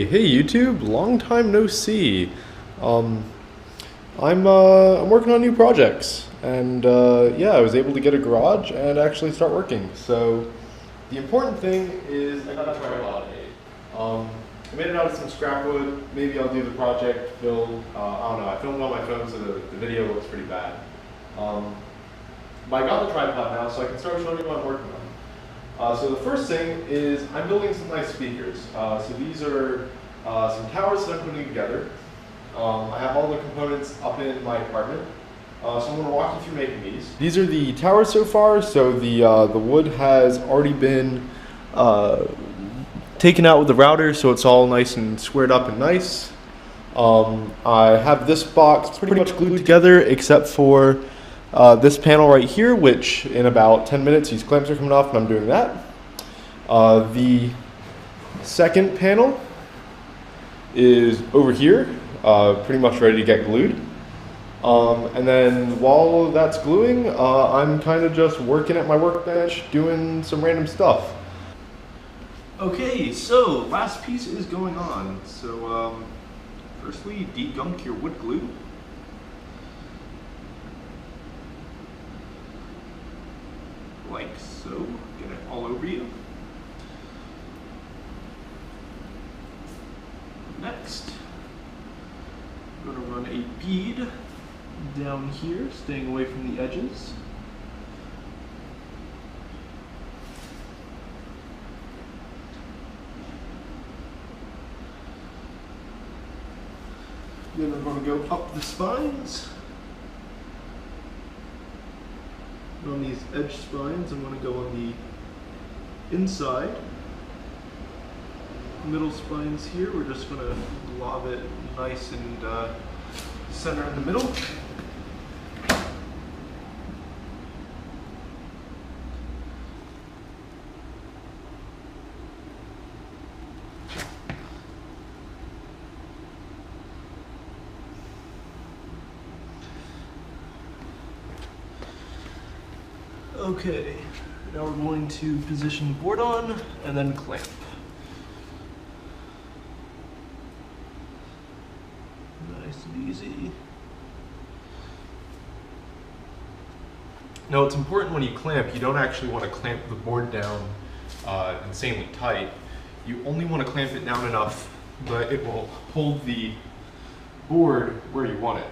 Hey YouTube, long time no see. Um, I'm working on new projects, and yeah, I was able to get a garage and actually start working. So the important thing is I got a tripod made. I made it out of some scrap wood. Maybe I'll do the project build. I don't know. I filmed it on my phone, so the video looks pretty bad. But I got the tripod now, so I can start showing you what I'm working on. So the first thing is I'm building some nice speakers. So these are some towers that I'm putting together. I have all the components up in my apartment. So I'm going to walk you through making these. These are the towers so far. So the wood has already been taken out with the router, so it's all nice and squared up and nice. I have this box pretty much glued together except for this panel right here, which in about 10 minutes these clamps are coming off and I'm doing that. The second panel is over here, pretty much ready to get glued. And then while that's gluing, I'm kind of just working at my workbench doing some random stuff. Okay, so last piece is going on. So firstly, degunk your wood glue. Like so, get it all over you. Next, I'm going to run a bead down here, staying away from the edges. Then I'm going to go up the spines. On these edge spines, I'm going to go on the inside. Middle spines here, we're just going to lob it nice and center in the middle. Okay, now we're going to position the board on and then clamp. Nice and easy. Now it's important when you clamp, you don't actually want to clamp the board down insanely tight. You only want to clamp it down enough that it will hold the board where you want it.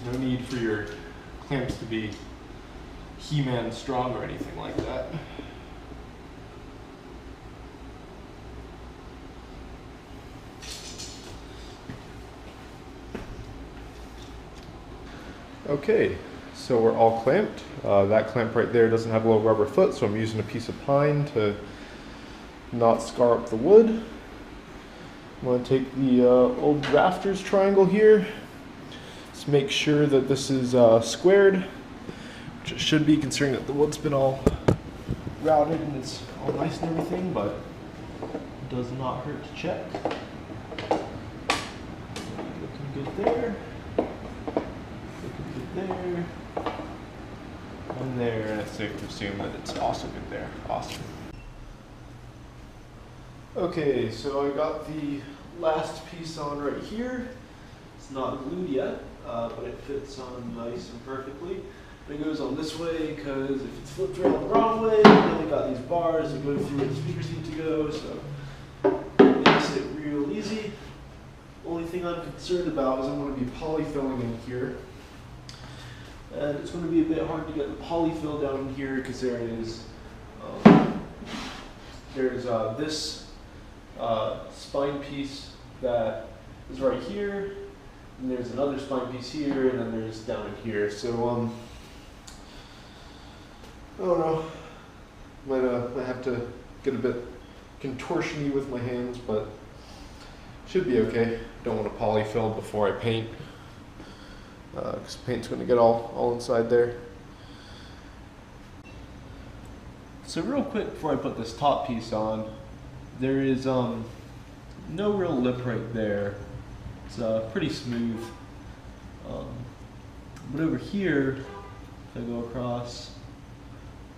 No need for your clamps to be He-Man strong or anything like that. Okay, so we're all clamped. That clamp right there doesn't have a little rubber foot, so I'm using a piece of pine to not scar up the wood. I'm going to take the old rafters triangle here. Make sure that this is squared, which it should be considering that the wood's been all routed and it's all nice and everything, but it does not hurt to check. Looking good there, looking good there, and there, and it's safe to assume that it's also good there. Awesome. Okay, so I got the last piece on right here. It's not glued yet. But it fits on nice and perfectly. And it goes on this way because if it's flipped around the wrong way, then we got these bars that go through where the speakers need to go, so it makes it real easy. Only thing I'm concerned about is I'm going to be polyfilling in here. And it's going to be a bit hard to get the polyfill down in here because there is this spine piece that is right here. And there's another spine piece here, and then there's down in here. So, I don't know. Might have to get a bit contortion-y with my hands, but should be okay. Don't want to polyfill before I paint, because paint's going to get all inside there. So real quick before I put this top piece on, there is no real lip right there. It's pretty smooth, but over here, if I go across,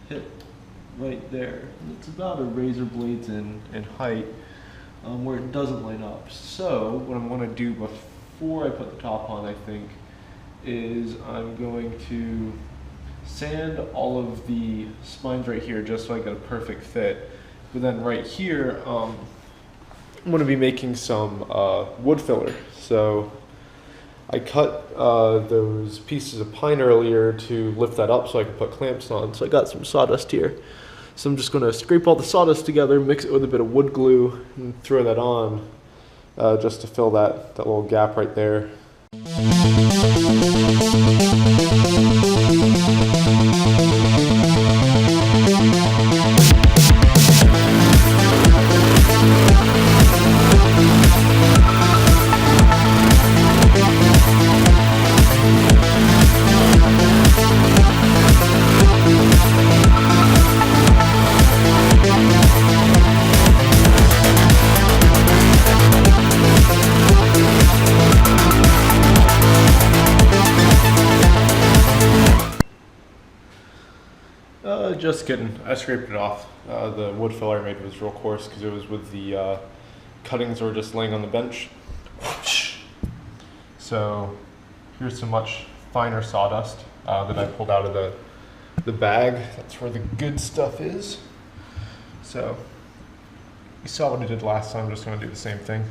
hit right there. And it's about a razor blades in height where it doesn't line up. So what I'm going to do before I put the top on, I think, is I'm going to sand all of the spines right here just so I get a perfect fit. But then right here, I'm going to be making some wood filler. So I cut those pieces of pine earlier to lift that up so I can put clamps on. So I got some sawdust here. So I'm just going to scrape all the sawdust together, mix it with a bit of wood glue, and throw that on just to fill that little gap right there. Just kidding. I scraped it off. The wood filler I made was real coarse because it was with the cuttings that were just laying on the bench. So here's some much finer sawdust that I pulled out of the bag. That's where the good stuff is. So you saw what I did last time. I'm just going to do the same thing.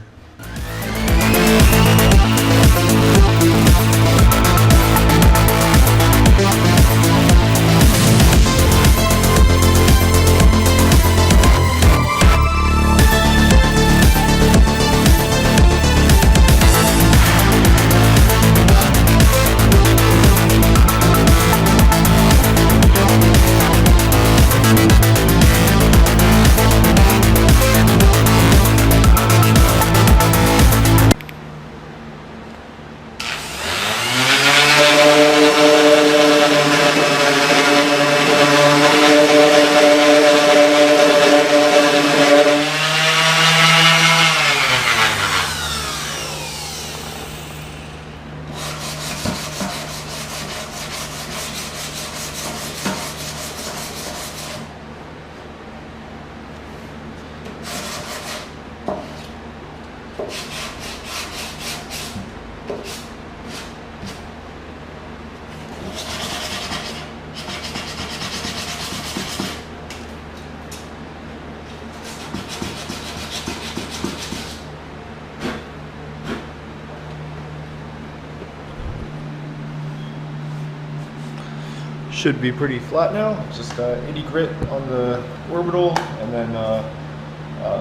Should be pretty flat now. Just 80 grit on the orbital, and then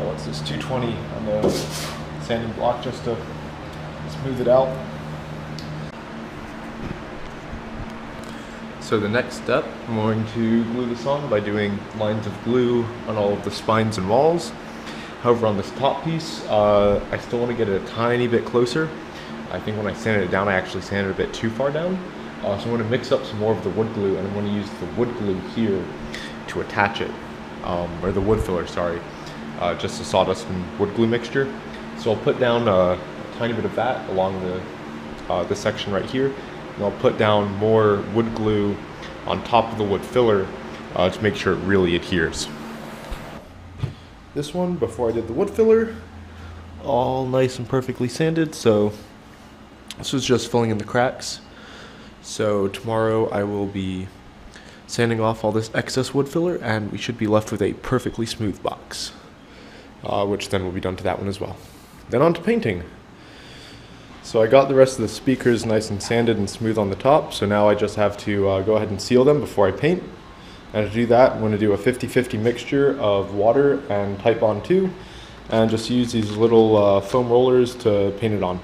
what's this, 220 on the sanding block just to smooth it out. So the next step, I'm going to glue this on by doing lines of glue on all of the spines and walls. However, on this top piece, I still want to get it a tiny bit closer. I think when I sanded it down, I actually sanded it a bit too far down. So I'm going to mix up some more of the wood glue, and I'm going to use the wood glue here to attach it, or the wood filler, sorry, just the sawdust and wood glue mixture. So I'll put down a tiny bit of that along the section right here, and I'll put down more wood glue on top of the wood filler to make sure it really adheres. This one, before I did the wood filler, all nice and perfectly sanded, so this was just filling in the cracks. So tomorrow I will be sanding off all this excess wood filler, and we should be left with a perfectly smooth box, which then will be done to that one as well. Then on to painting. So I got the rest of the speakers nice and sanded and smooth on the top, so now I just have to go ahead and seal them before I paint. And to do that, I'm going to do a 50-50 mixture of water and Type Bond 2, and just use these little foam rollers to paint it on.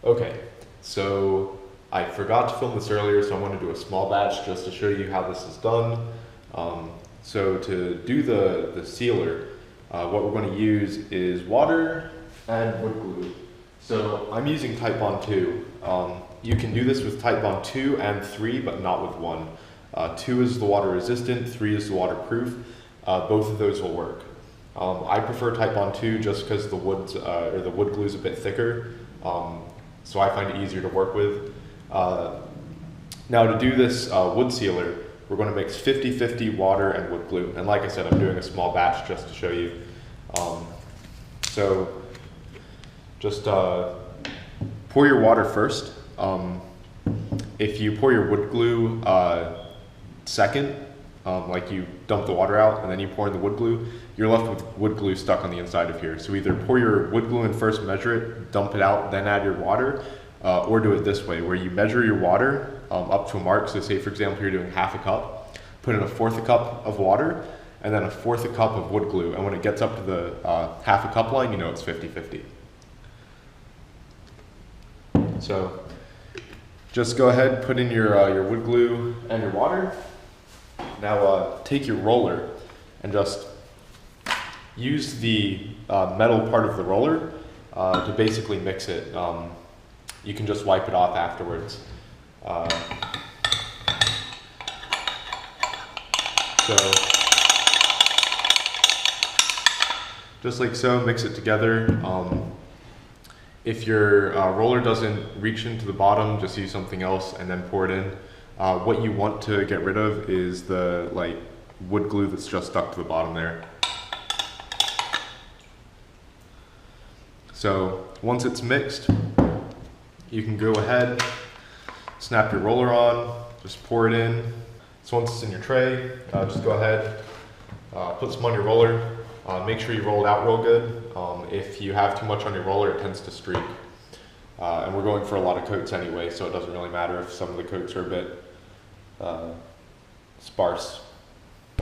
Okay. So I forgot to film this earlier, so I'm going to do a small batch just to show you how this is done. So to do the sealer, what we're going to use is water and wood glue. So I'm using Type Bond 2. You can do this with Type Bond 2 and 3, but not with 1. 2 is the water resistant, 3 is the waterproof. Both of those will work. I prefer Type Bond 2 just because the wood glue is a bit thicker. So I find it easier to work with. Now to do this wood sealer, we're going to mix 50-50 water and wood glue. And like I said, I'm doing a small batch just to show you. So just pour your water first. If you pour your wood glue second, like you dump the water out and then you pour in the wood glue, you're left with wood glue stuck on the inside of here. So either pour your wood glue in first, measure it, dump it out, then add your water, or do it this way, where you measure your water up to a mark. So say, for example, you're doing half a cup, put in a fourth a cup of water, and then a fourth a cup of wood glue. And when it gets up to the half a cup line, you know it's 50-50. So just go ahead, put in your wood glue and your water. Now take your roller and just use the metal part of the roller to basically mix it. You can just wipe it off afterwards. So just like so, mix it together. If your roller doesn't reach into the bottom, just use something else and then pour it in. What you want to get rid of is the wood glue that's just stuck to the bottom there. So once it's mixed, you can go ahead, snap your roller on, just pour it in. So once it's in your tray, just go ahead, put some on your roller. Make sure you roll it out real good. If you have too much on your roller, it tends to streak. And we're going for a lot of coats anyway, so it doesn't really matter if some of the coats are a bit sparse.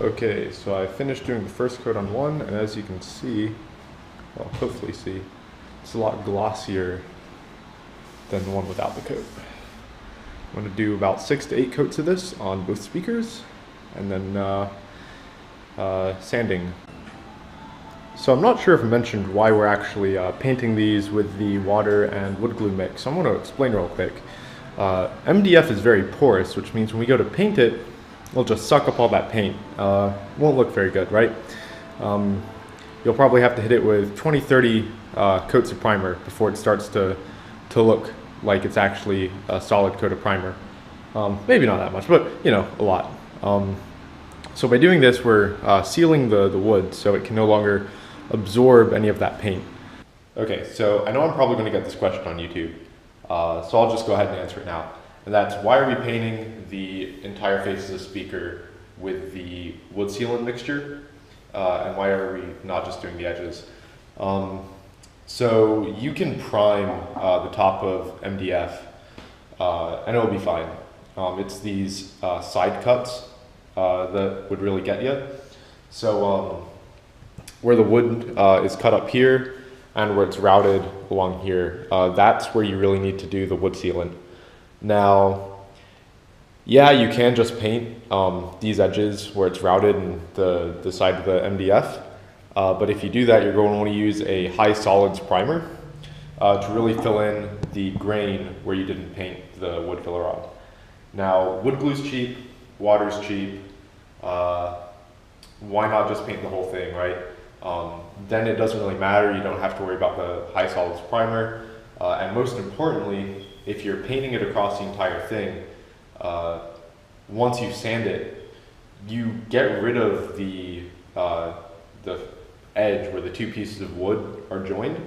Okay, so I finished doing the first coat on one, and as you can see, well, hopefully see, it's a lot glossier than the one without the coat. I'm going to do about 6 to 8 coats of this on both speakers, and then sanding. So I'm not sure if I mentioned why we're actually painting these with the water and wood glue mix. I'm going to explain real quick. MDF is very porous, which means when we go to paint it, it'll just suck up all that paint. Won't look very good, right? You'll probably have to hit it with 20-30 coats of primer before it starts to look like it's actually a solid coat of primer. Maybe not that much, but you know, a lot. So by doing this, we're sealing the wood so it can no longer absorb any of that paint. Okay, so I know I'm probably going to get this question on YouTube, so I'll just go ahead and answer it now. And that's, why are we painting the entire face of the speaker with the wood sealant mixture? And why are we not just doing the edges? So you can prime the top of MDF and it'll be fine. It's these side cuts that would really get you. So where the wood is cut up here and where it's routed along here, that's where you really need to do the wood sealant. Now, yeah, you can just paint these edges where it's routed and the side of the MDF, but if you do that, you're going to want to use a high solids primer to really fill in the grain where you didn't paint the wood filler rod. Now, wood glue's cheap, water's cheap. Why not just paint the whole thing, right? Then it doesn't really matter. You don't have to worry about the high solids primer. And most importantly, if you're painting it across the entire thing, once you sand it, you get rid of the edge where the two pieces of wood are joined,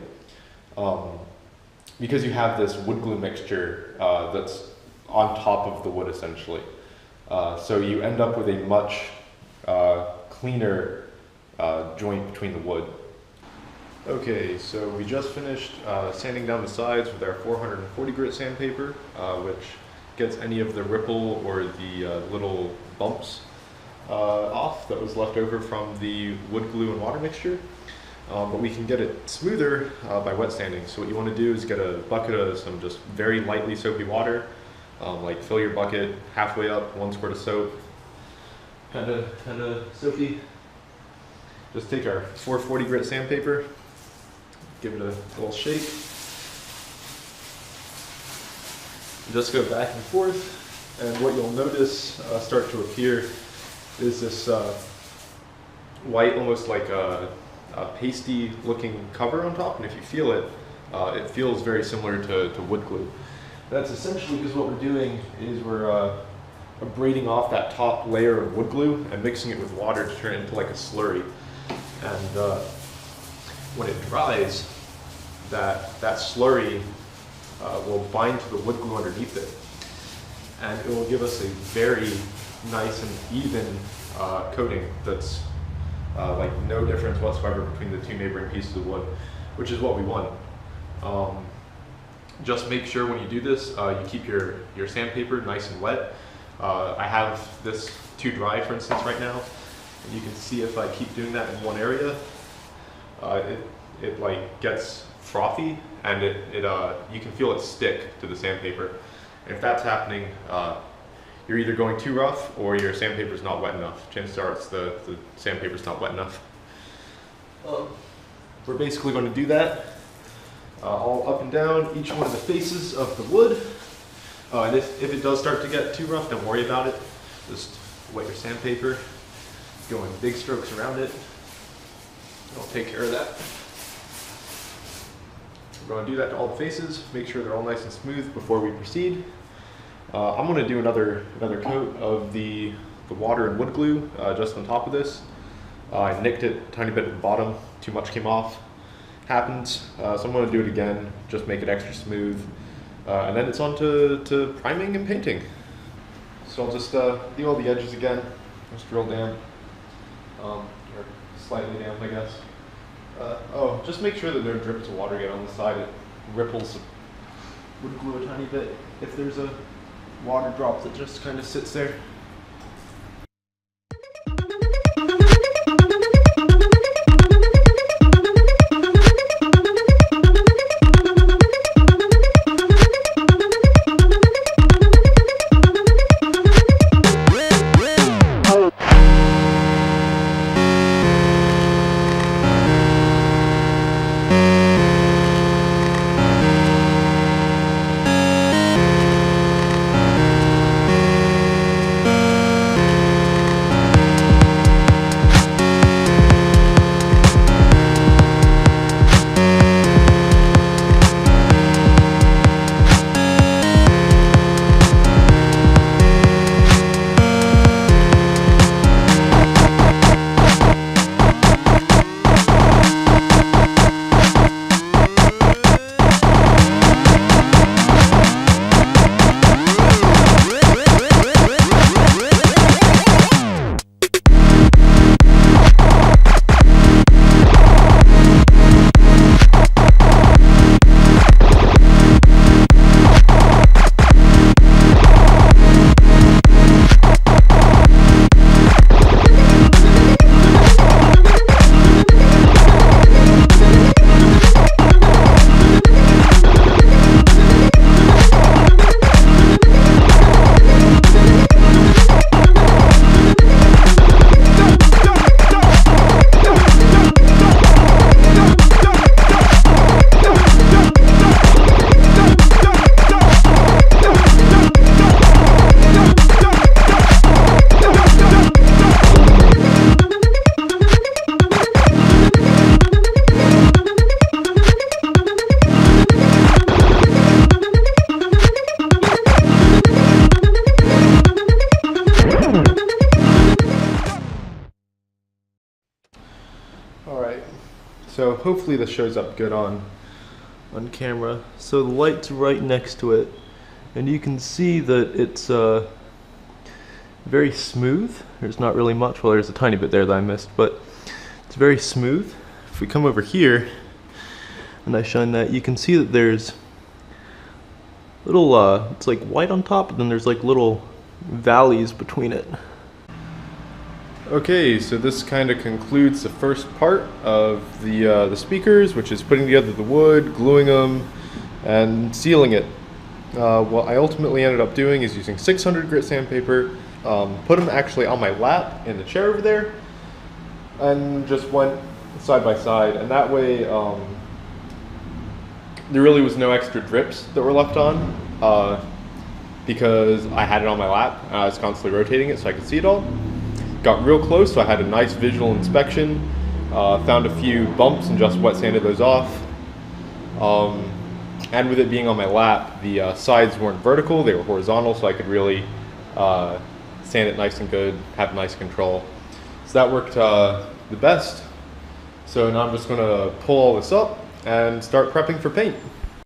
because you have this wood glue mixture that's on top of the wood essentially. So you end up with a much cleaner joint between the wood. Okay, so we just finished sanding down the sides with our 440 grit sandpaper, which gets any of the ripple or the little bumps off that was left over from the wood glue and water mixture. But we can get it smoother by wet sanding. So what you want to do is get a bucket of some just very lightly soapy water, like fill your bucket halfway up, 1 squirt of soap, kind of soapy. Just take our 440 grit sandpaper, give it a little shake, just go back and forth, and what you'll notice start to appear is this white, almost like a pasty looking cover on top, and if you feel it, it feels very similar to wood glue. That's essentially because what we're doing is we're abrading off that top layer of wood glue and mixing it with water to turn it into like a slurry. And when it dries, that slurry will bind to the wood glue underneath it, and it will give us a very nice and even coating that's like no difference whatsoever between the two neighboring pieces of wood, which is what we want. Just make sure when you do this, you keep your sandpaper nice and wet. I have this too dry, for instance, right now, and you can see if I keep doing that in one area, it like gets frothy, and you can feel it stick to the sandpaper. And if that's happening, you're either going too rough or your sandpaper's not wet enough. Chances are it's the sandpaper's not wet enough. We're basically going to do that all up and down each one of the faces of the wood. And if it does start to get too rough, don't worry about it. Just wet your sandpaper, go in big strokes around it. I'll take care of that. We're going to do that to all the faces, make sure they're all nice and smooth before we proceed. I'm going to do another coat of the water and wood glue just on top of this. I nicked it a tiny bit at the bottom, too much came off. Happens, so I'm going to do it again, just make it extra smooth. And then it's on to priming and painting. So I'll just do all the edges again, just drill damp, or slightly damp, I guess. Oh, just make sure that no drips of water get on the side. It ripples wood glue a tiny bit if there's a water drop that just kind of sits there. So hopefully this shows up good on camera. So the light's right next to it, and you can see that it's very smooth. There's not really much, well there's a tiny bit there that I missed, but it's very smooth. If we come over here and I shine that, you can see that there's little, it's like white on top, and then there's like little valleys between it. Okay, so this kind of concludes the first part of the speakers, which is putting together the wood, gluing them, and sealing it. What I ultimately ended up doing is using 600 grit sandpaper, put them actually on my lap in the chair over there, and just went side by side, and that way there really was no extra drips that were left on, because I had it on my lap and I was constantly rotating it so I could see it all. Got real close, so I had a nice visual inspection, found a few bumps and just wet sanded those off. And with it being on my lap, the sides weren't vertical, they were horizontal, so I could really sand it nice and good, have nice control. So that worked the best. So now I'm just going to pull all this up and start prepping for paint.